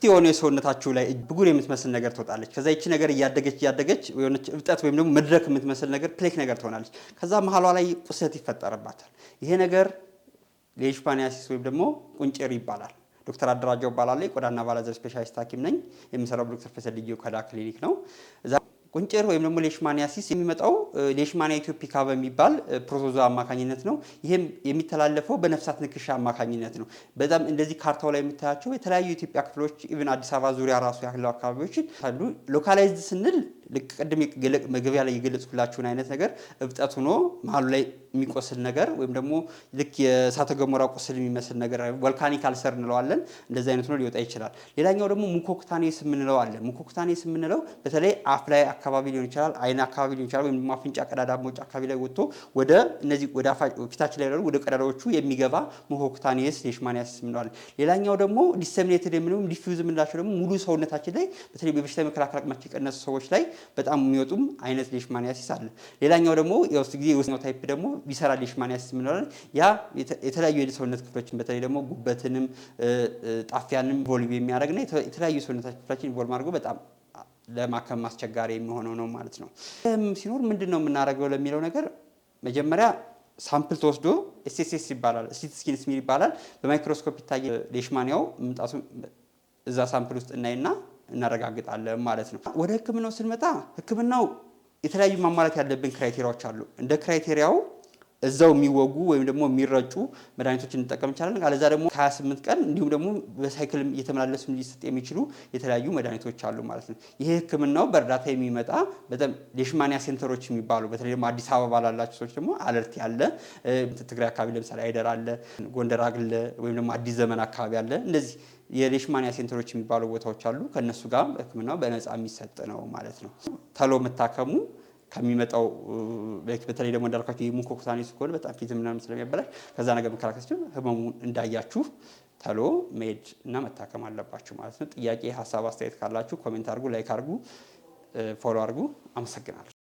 የሆነ የሰውነታችሁ ላይ ብጉር የምትመስል ነገር ትወጣለች ከዛ ይቺ ነገር እያደገች የሆነች እብጠት ወይም ደግሞ መድረክ የምትመስል ነገር ፕሌክ ነገር ትሆናለች ከዛ መሐሏ ላይ ቁስለት ይፈጠርባታል ይሄ ነገር ሌሽማኒያሲስ ወይም ደግሞ ቁንጭር ይባላል ዶክተር አደራጀው ባላለ ቆዳና ባላዘር ስፔሻሊስት ሐኪም ነኝ የምሰራው ዶክተር ፈሰል ልጅዮ ከዳ ክሊኒክ ነው ቁንጭር ወይም ደግሞ ሌሽማኒያሲስ የሚመጣው ሌሽማኒያ ኢትዮፒካ በሚባል ፕሮቶዞ አማካኝነት ነው ይሄም የሚተላለፈው በነፍሳት ንክሻ አማካኝነት ነው በጣም እንደዚህ ካርታው ላይ የምታያቸው የተለያዩ ኢትዮጵያ ክፍሎች ኢቭን አዲስ አበባ ዙሪያ ራሱ ያለው አካባቢዎች አሉ ሎካላይዝድ ስንል ለቀድም መግቢያ ላይ ይገለጽኩላችሁን አይነት ነገር እብጠት ሆኖ መሐሉ ላይ የሚቆስል ነገር ወይም ደግሞ ልክ የእሳተ ገሞራ ቆስል የሚመስል ነገር ቮልካኒክ አልሰር እንለዋለን እንደዚህ አይነት ነው ሊወጣ ይችላል ሌላኛው ደግሞ ሙኮክታኔስ የምንለው አለ ሙኮክታኔስ የምንለው በተለይ አፍ ላይ አካባቢ ሊሆን ይችላል አይን አካባቢ ሊሆን ይችላል ወይም አፍንጫ ቀዳዳ ሞጫ አካባቢ ላይ ወጥቶ ወደ እነዚህ ወደ ፊታችን ላይ ወደ ቀዳዳዎቹ የሚገባ ሙኮክታኔስ ሌሽማኒያሲስ እንለዋለን ሌላኛው ደግሞ ዲሰሚኔትድ የምንለው ዲፊውዝ የምንላቸው ደግሞ ሙሉ ሰውነታችን ላይ በተለይ በበሽታ መከላከል አቅማቸው የቀነሱ ሰዎች ላይ በጣም የሚወጡም አይነት ሌሽማኒያሲስ አለ ሌላኛው ደግሞ የውስጥ ጊዜ የውስጥኛው ታይፕ ደግሞ ቪሰራል ሌሽማኒያሲስ እንለዋለን ያ የተለያዩ የሰውነት ክፍሎችን በተለይ ደግሞ ጉበትንም ጣፊያንም ኢንቮልቭ የሚያደርግና የተለያዩ የሰውነት ክፍሎችን ኢንቮልቭ አድርጎ በጣም ለማከም አስቸጋሪ የሚሆነው ነው ማለት ነው ሲኖር ምንድነው የምናደርገው ለሚለው ነገር መጀመሪያ ሳምፕል ተወስዶ ኤስኤስኤስ ይባላል ስሊት ስኪን ስሚር ይባላል በማይክሮስኮፕ ይታያል ሌሽማኒያው ምጣሱ እዛ ሳምፕል ውስጥ እናይና እናረጋግጣለን ማለት ነው ወደ ህክምናው ስንመጣ ህክምናው የተለያዩ ማሟላት ያለብን ክራይቴሪያዎች አሉ እንደ ክራይቴሪያው እዛው የሚወጉ ወይም ደግሞ የሚረጩ መድኃኒቶችን እንጠቀም እንችላለን አለዛ ደግሞ 28 ቀን እንዲሁም ደግሞ በሳይክል እየተመላለሱ ሊሰጥ የሚችሉ የተለያዩ መድኃኒቶች አሉ ማለት ነው ይሄ ህክምናው በእርዳታ የሚመጣ በጣም ሌሽማኒያ ሴንተሮች የሚባሉ በተለይ ደግሞ አዲስ አበባ ላላችሁ ሰዎች ደግሞ አለርት ያለ ትግራይ አካባቢ ለምሳሌ አይደር አለ ጎንደር አለ ወይም ደግሞ አዲስ ዘመን አካባቢ አለ እንደዚህ የሌሽማኒያ ሴንተሮች የሚባሉ ቦታዎች አሉ ከነሱ ጋር ህክምናው በነፃ የሚሰጥ ነው ማለት ነው ተሎ መታከሙ ከሚመጣው በተለይ ደግሞ እንዳልኳችሁ የሙኮክታኔስ ኮል በጣም ፊት ምናምን ስለሚያበላሽ ከዛ ነገር መከላከል ህመሙን እንዳያችሁ ተሎ ሜድ እና መታከም አለባችሁ ማለት ነው ጥያቄ ሐሳብ አስተያየት ካላችሁ ኮሜንት አድርጉ ላይክ አድርጉ ፎሎ አድርጉ አመሰግናለሁ